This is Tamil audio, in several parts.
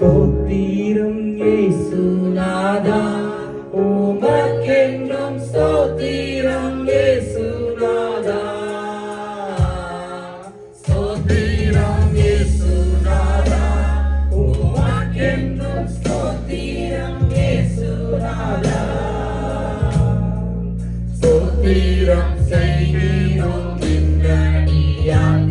ஸ்தோத்திரம் இயேசுநாதா, உமக்கென்றும் ஸ்தோத்திரம் இயேசுநாதா. ஸ்தோத்திரம் இயேசுநாதா, உமக்கென்றும் ஸ்தோத்திரம் இயேசுநாதா. ஸ்தோத்திரம் செய்கிறோம் விண்ணடியார்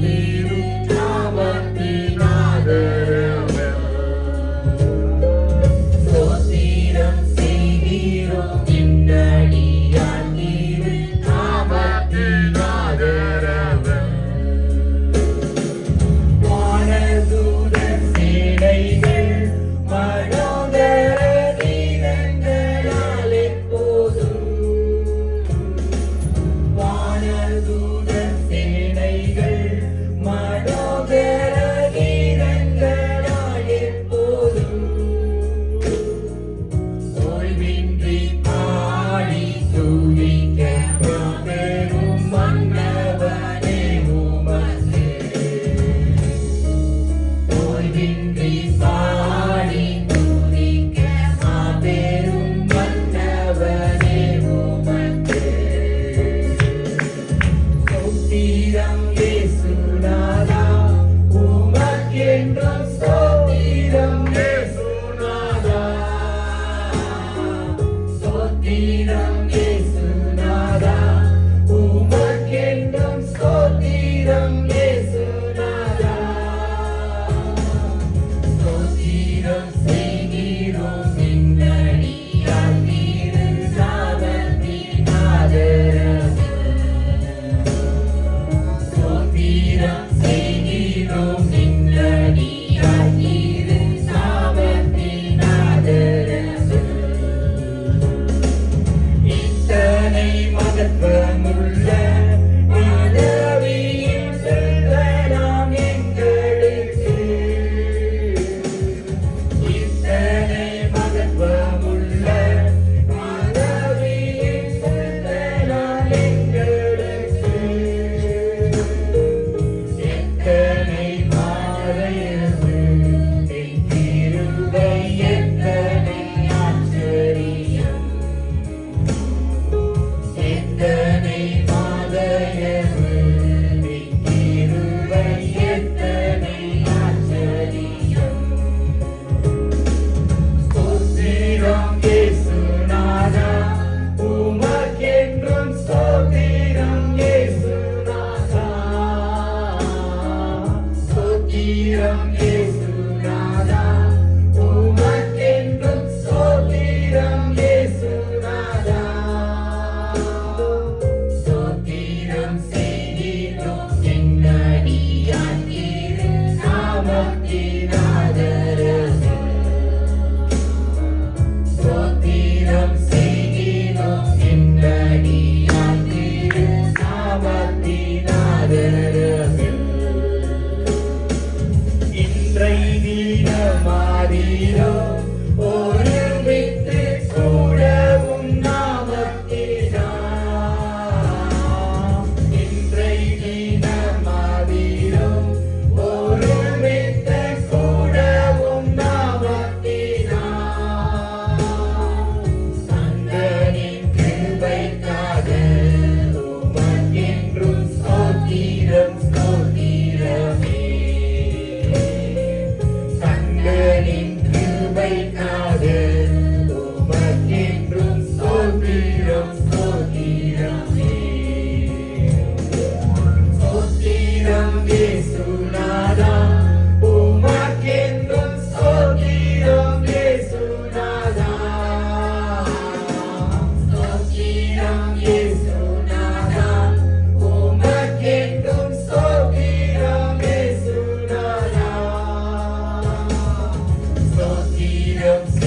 freedom.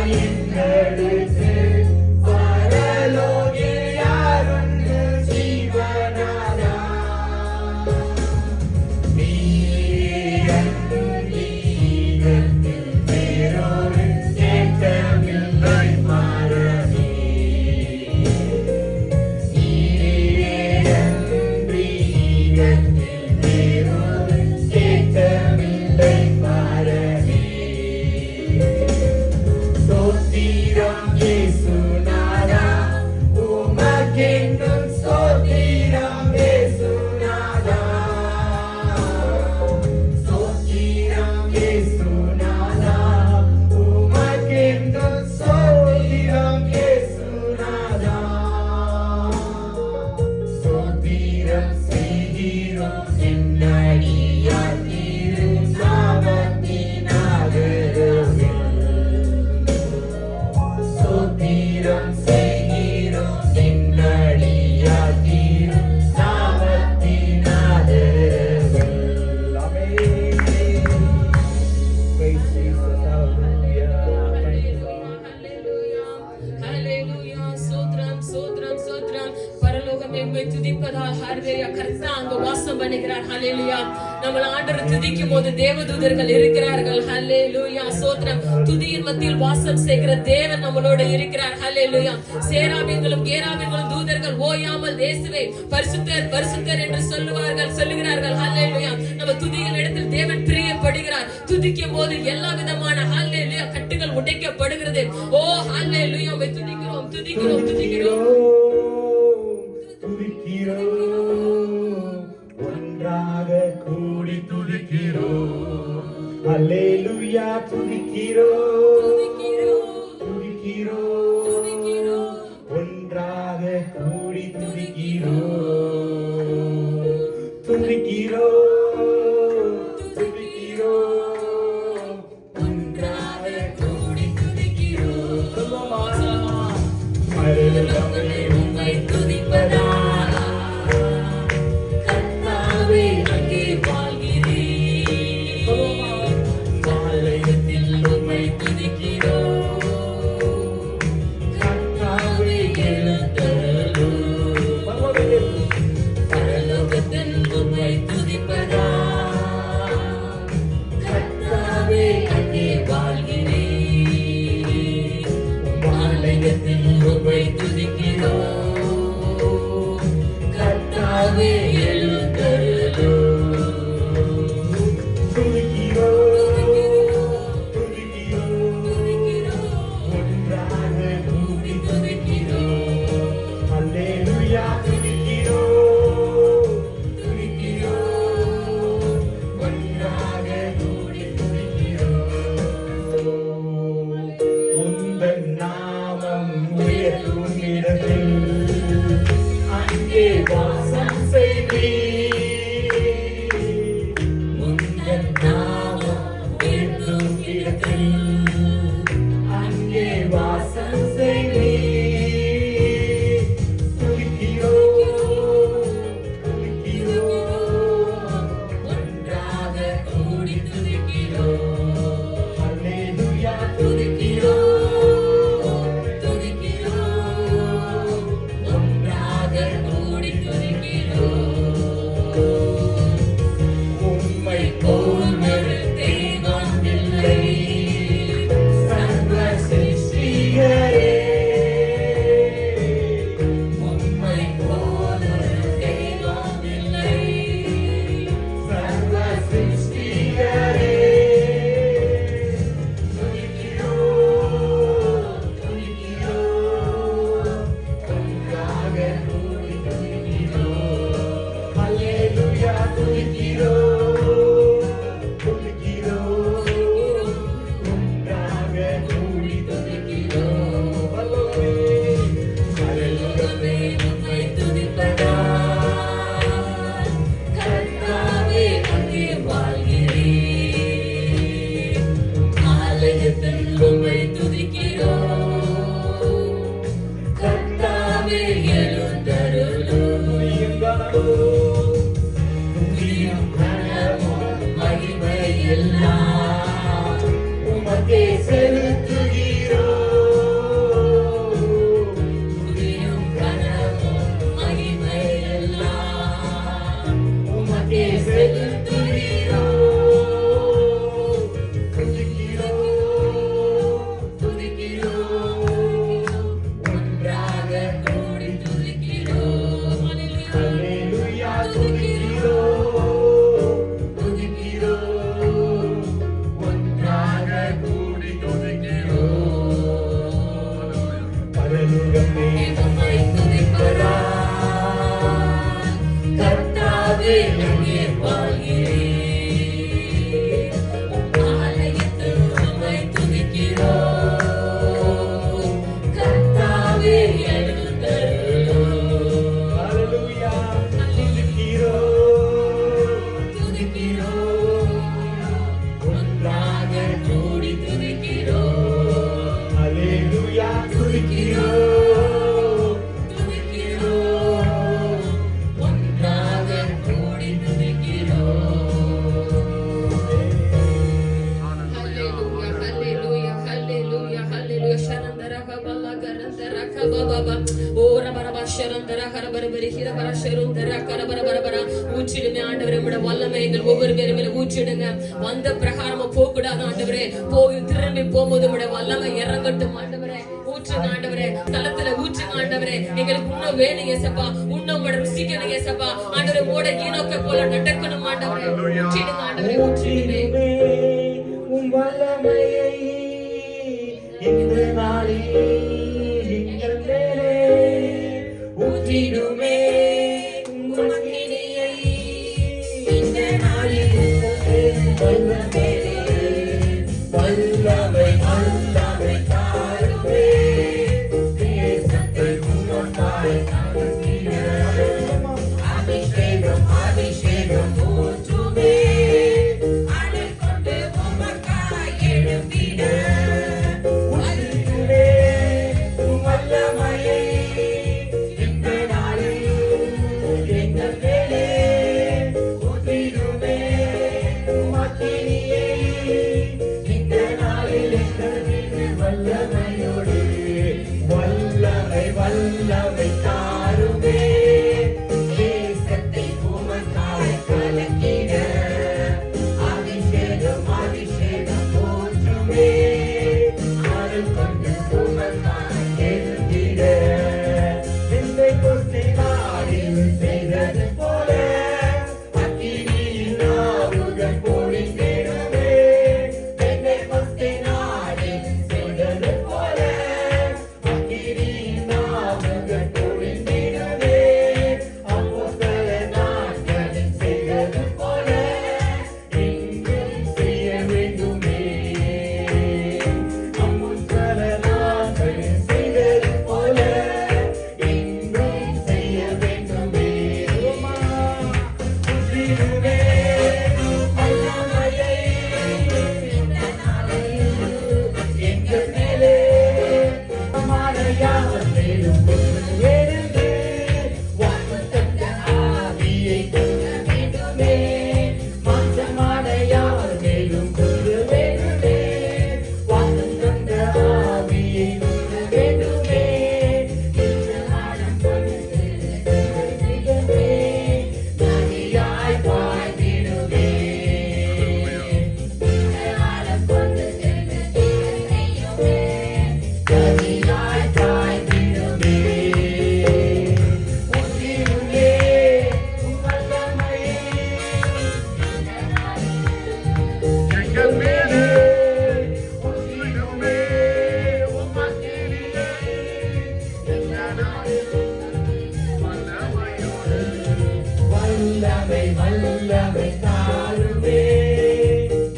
எங்களுக்கு பரலோகில் யாருண்டு ஜீவனாரா. நீரன்றி ஈகத்தில் வேறொரு தேற்றமில்லை மாறவே. நீரன்றி ஈகத்தில் வேறொரு தேற்றமில்லை மாறவே. ஸ்தோத்திரம் இயேசுநாதா, உமக்கென்றும் ஸ்தோத்திரம் இயேசுநாதா. ஸ்தோத்திரம் இயேசுநாதா, உமக்கென்றும் ஸ்தோத்திரம் இயேசுநாதா. ஸ்தோத்திரம் செய்கிறோம் என்னடியார் திருநாமத்தினாலே. ஸ்தோத்திரம் செய்கிறோம் என்னடியார் திருநாமத்தினாலே. ஆமென். Praise Jesus. Hallelujah. Thank you, Lord. ஹல்லேலூயா. ஸ்தோத்திரம், ஸ்தோத்திரம், ஸ்தோத்திரம். பரலோகமே உம்மை துதிப்பதால் ஹல்லேலூயா. கர்த்தர் அங்க வாசம் பண்ணுகிறார். ஹல்லேலூயா. நம்ம ஆண்டவரை துதிக்கும் போது தேவதூதர்கள் இருக்கிறார்கள். ஹல்லேலூயா. ஸ்தோத்திரம். துதியின் மத்தியில் வாசம் செய்கிற தேவன் நம்மளோட இருக்கிறார். ஹல்லேலூயா. சேராபீன்களும் கேராபீன்களும் தூதர்கள் ஓயாமல் இயேசுவே பரிசுத்தர் பரிசுத்தர் என்று சொல்லுகிறார்கள். ஹல்லேலூயா. நம்ம துதியின் இடத்தில் தேவன் பிரியப்படுகிறார். துதிக்கும் போது எல்லா விதமான ஹல்லேலூயா கட்டுகள் உடைக்கப்படுகிறது. ஓ ஹல்லேலூயா. உம்மை துதிக்கிறோம், துதிக்கிறோம், துதிக்கிறோம். துதிக்கிறோம், ஒன்றாக கூடி துதிக்கிறோம். அல்லேலூயா. துதிக்கிறோம், துதிக்கிறோம், ஒன்றாக கூடி துதிக்கிறோம். துதிக்கிறோம், துதிக்கிறோம், ஒன்றாக கூடி துதிக்கிறோம். பரலோகமே உம்மை துதிப்பதால் கர்த்தாவே அங்கே வாழ்கிறேன். ஆலயத்தில் உம்மை துதிக்கிறோம். ஷரந்தரா கரபரபரி ஹிரபர ஷருந்தரா கரபரபரபரா. ஊற்றிடுங்க ஆண்டவரே, உம்முடைய வல்லமை எங்கள் ஒவ்வொரு பேரும் மேல ஊற்றிடுங்க. வந்த பிரகாரமா போக கூடாது ஆண்டவரே, போய் திரும்பி போகும்போது உம்முடைய வல்லமை இறங்கட்டும் ஆண்டவரே. ஊற்றுங்க ஆண்டவரே, தலத்துல ஊற்றுங்க ஆண்டவரே. எங்களுக்கு இன்னும் வேணும் ஏசப்பா, இன்னும் உம்முடைய ருசிக்கணும் ஏசப்பா. ஆண்டவரே, ஓட ஈனோக்கை போல நடக்கணும் ஆண்டவரே. ஊற்றிடுங்க ஆண்டவரே, ஊற்றிடுங்க. உம் வல்லமையை இந்த நாளில் எங்கள் மேலே ஊற்றிடுமே. உம் அக்கினியை இந்த நாளில் எங்கள் மேலே வல்லமை வல்லமை தாருமே. தேசத்தை உமக்காய் தாழ்த்திட அபிஷேகம் அபிஷேகம் ஊற்றுமே. வல்லமை தாருமே. தேசத்தை உமக்காய் கலக்கிட அபிஷேகம் அபிஷேகம் ஊற்றுமே. அருள் கொண்டு உமக்காய் எழுந்திட விந்தை கொஸ்தி நாடில் செய்தது போல அக்கினியின் ஆவுகள் பொழிந்திடுமே. விந்தை கொஸ்தி நாடில் செய்தது போல அக்கினியின் ஆவுகள் பொழிந்திடுமே. அப்போஸ்தல நாட்களில் செய்தது போல இன்றும் செய்ய வேண்டுமே. அப்போஸ்தல நாட்களில் செய்தது போல இன்றும் செய்ய வேண்டுமே. ஊற்றிடுமே வல்லமையை இந்த நாளில் எங்கள் மேலே. மாலையாவர் மேலும் கொண்டு எழுந்து வாக்குத்தத்த ஆவியை கொள்ள வேண்டுமே. மாற்றமாலையாவர் மேலும் கொண்டு வேண்டுமே. வாக்குத்தத்த ஆவியை கொள்ள வேண்டுமே. இந்த நாளும் கொண்டு செய்யவே நதியாய் பாய்ந்திடுமே. இந்த நாளும் கொண்டு செய்யவே நதியாய் பாய்ந்திடுமே. ஊற்றிடுமே உம் வல்லமையை எங்கள் மேலே. ஊற்றிடுமே உம் அக்கினியை இந்த நாளில் வல்லமையோடு. வல்லமை வல்லமை தாருமே.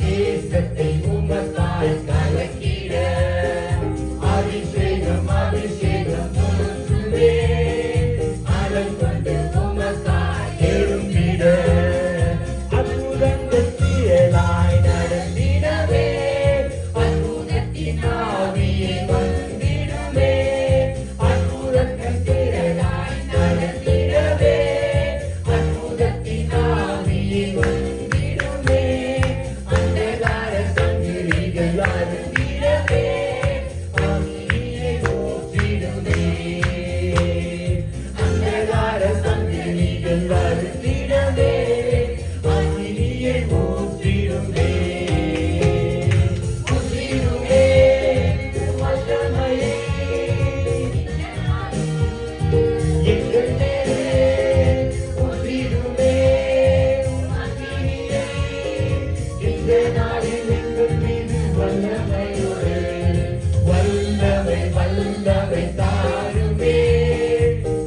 தேசத்தை உமக்காய் கலக்கிட அபிஷேகம் அபிஷேகம் ஊற்றுமே. அருள் கொண்டு உமக்காய் எழும்பிட அற்புதங்கள் செயலாய் நடந்திடவே. அற்புதத்தின் ஆவியை வந்திடுமே. அற்புதங்கள் செயலாய் நடந்திடவே. அற்புதத்தின் ஆவியை வந்திடுமே. அந்தகார சங்கிலிகள் அறுந்திடவே. அக்கினியை ஊற்றிடுமே. அந்தகார சங்கிலிகள் அறுந்திடவே. அக்கினியை ஊற்றிடுமே. ஊற்றிடுமே வல்லமையை எங்கள் மேலே. ஊற்றிடுமே அக்கினியை இந்த நாளில் எங்கள் மீது வல்லமையோடு. வல்லமை வல்லமை தாருமே.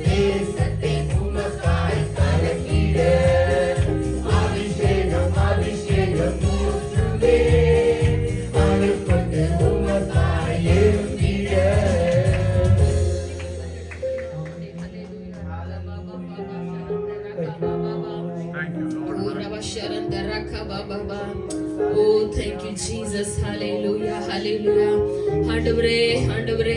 தேசத்தை உமக்காய் கலக்கிட அபிஷேகம் அபிஷேகம் ஊற்றுமே. அருள் கொண்டு உமக்காய் எழுந்திட. Oh, thank you, Jesus. Hallelujah, hallelujah. ஆண்டவரே, ஆண்டவரே,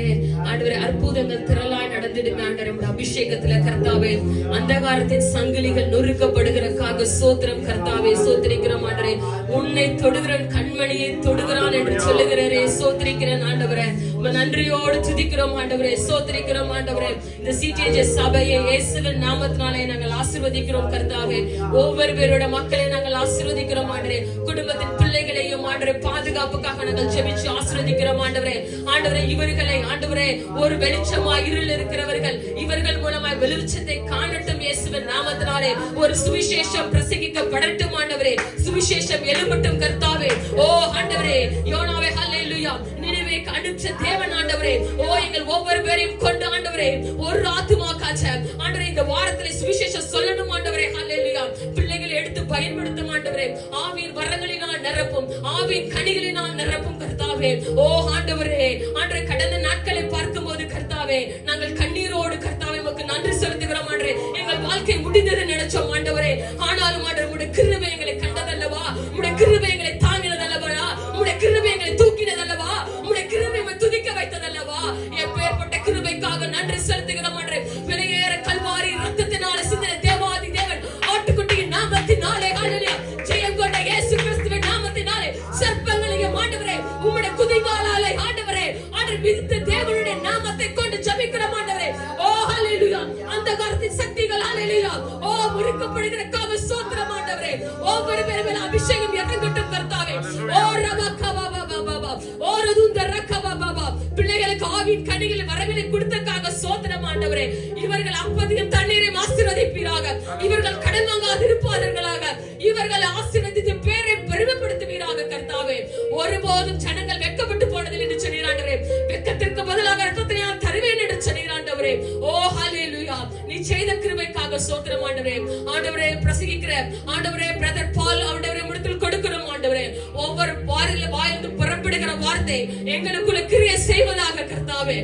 ஆண்டவரே, அற்புதங்கள் திரளாய் நடந்து நடந்துடுங்க ஆண்டவரே. உம்முடைய அபிஷேகத்துல கர்த்தாவே அந்தகாரத்தின் சங்கிலிகள் நொறுக்கப்படுகிறதுக்காக சோத்திரம் கர்த்தாவே. சோத்திரிக்கிறோம் ஆண்டவரே. உன்னை தொடுகிறவன் கண்மணியை தொடுகிறான் என்று சொல்லுகிறே. சோத்திரிக்கிறேன் ஆண்டவரே. நன்றியோடு துதிக்கிறோம் ஆண்டவரே. சோத்திரிக்கிறோம் ஆண்டவரே. இந்த சிடிஜே சபையை இயேசுவின் நாமத்தினாலே நாங்கள் ஆசீர்வதிக்கிறோம் கர்த்தாவே. ஒவ்வொரு பேரோட மக்களை நாங்கள் ஆசீர்வதிக்கிறோம் ஆண்டவரே. குடும்பத்தின் பிள்ளைகளையும் ஆண்டவரே பாதுகாப்புக்காக நாங்கள் ஜெபிச்சு ஆசீர்வதிக்கிறோம் ஆண்டவரே. ஆண்டவரே இவர்களை ஆண்டவரே ஒரு வெளிச்சமா இருள் இருக்கிறவர்கள் இவர்கள் மூலமாய் வெளிச்சத்தை காணட்டும் இயேசுவின் நாமத்தினாலே. ஒரு சுவிசேஷம் பிரசங்கிக்கப்படட்டும் ஆண்டவரே. சுவிசேஷம் எழும்பட்டும் கர்த்தாவே. ஓ ஆண்டவரே யோனாவே ஹல்லேலூயா. நினைவேக்கு அனுப்பிச்ச தேவன் ஆண்டவரே. ஓ எங்கள் ஒவ்வொரு பேரையும் கொண்டு ஆண்டவரே ஒரு ஆத்துமா காச்ச ஆண்டவரே இந்த வாரத்திலே சுவிசேஷம் சொல்லணும் ஆண்டவரே. ஹல்லேலூயா. பிள்ளைகளை எடுத்து பயன்படுத்தும் ஆண்டவரே. ஆவியின் வரங்களினால் நிரப்பும், ஆவியின் கனிகளினால் நிரப்பும் கர்த்தாவே. ஓ ஆண்டவரே ஆண்டவரே கடந்த நாட்களை பார்க்கும்போது கர்த்தாவே நாங்கள் கண்ணீரோடு கர்த்தாவே உமக்கு நன்றி செலுத்துகிறோம் ஆண்டவரே. எங்கள் வாழ்க்கை முடிந்தது நினைச்சோம் ஆண்டவரே. ஆனாலும் ஆண்டவரே உம்முடைய கிருபை எங்களை கண்டதல்லவா, உம்முடைய கிருபை எங்களை தாங்கினதல்லவா, உம்முடைய கிருபை எங்களை தூக்கினதல்லவா, உம்முடைய கிருபை எங்களை துதிக்க வைத்ததல்லவா. எப்பேற்பட்ட கிருபைக்காக நன்றி செலுத்துகிறோம் ஆண்டவரே. விலையேற கல்வாரி ரத்தத்தினால சிந்தின தேவாதி தேவன் ஆட்டுக்குட்டியின் நாமத்தினாலே ஹல்லேலூயா ஜெயம் கொண்ட இயேசு கிறிஸ்துவின் நாமத்தினாலே சர்ப்பங்களையும் ஆண்டவரே உம்முடைய குதிகாலாலே ஆண்டவரே ஆண்டவரே மிதித்த தேவனுடைய நாமத்தை கொண்டு ஜெபிக்கிறோம் ஆண்டவரே. ஓ ஹல்லேலூயா. அந்த காலத்தின் சக்திகள் ஹல்லேலூயா ஓ முறிக்கப்படுகிறதுக்காக ஸ்தோத்திரம் ஆண்டவரே. ஒவ்வொரு பேர் மேல அபிஷேகம் இறங்கட்டும் கர்த்தாவே. ஓ ரபகபா பாபா ஓ ரதுந்த ரகபா பாபா. பிள்ளைகளுக்கு ஆவியின் கனிகளை வரவில்லை கொடுத்ததுக்காக ஸ்தோத்திரம் ஆண்டவரே. இவர்கள் அப்பதியும் தண்ணீரையும் ஆசீர்வதிப்பீராக. இவர்கள் கடன் வாங்காது இருப்பார்களாக. இவர்களை ஆசீர்வதித்து பேரை பெருமைப்படுத்துவீராக கர்த்தாவே. ஒருபோதும் ஜனங்கள் வெட்கப்பட்டு போனதில்லை என்று சொன்னீர் ஆண்டவரே. வெட்கத்திற்கு பதிலாக இரத்தத்தை நான் தருவேன் என்று சொன்னீர் ஆண்டவரே. ஓ ஹல்லேலூயா. நீ செய்த கிருபைக்காக ஸ்தோத்திரம் ஆண்டவரே. ஆண்டவரே பிரசங்கிக்கிற ஆண்டவரே பிரதர் பால் ஆண்டவரே முடத்தில் கொடுக்கிறோம் ஆண்டவரே. ஒவ்வொரு வாயிலிருந்து புறப்படுகிற வார்த்தை எங்களுக்குள்ள கிரியை செய்வதாக கர்த்தாவே.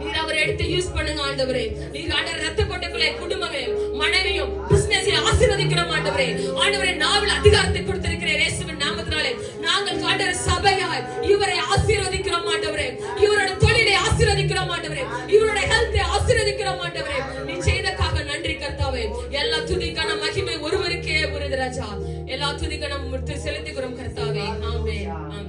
நீர் அவரை எடுத்து யூஸ் பண்ணுங்க ஆண்டவரே. நீர் ஆண்டவரே ரத்த கோட்டைக்குள்ளே குடும்பமே மனைவியும் பிசினஸை ஆசீர்வதிக்கிறோம் ஆண்டவரே. ஆண்டவரே நாவில் அதிகாரத்தை கொடுத்திருக்கிறீர் இயேசுவின் நாமத்தினாலே. நாங்கள் ஆண்டவரே சபையாய் இவரை ஆசீர்வதிக்கிறோம் ஆண்டவரே. இவரோட தொழிலை ஆசீர்வதிக்கிறோம் ஆண்டவரே. இவரோட ஹெல்த்தை ஆசீர்வதிக்கிறோம் ஆண்டவரே. நீ செய்ததற்காக நன்றி கர்த்தாவே. எல்லா துதிக்கான மகிமை ஒருவருக்கே உரியது ராஜா. எல்லா துதிக்கான செலுத்துகிறோம் கர்த்தாவே. ஆமென் ஆமென்.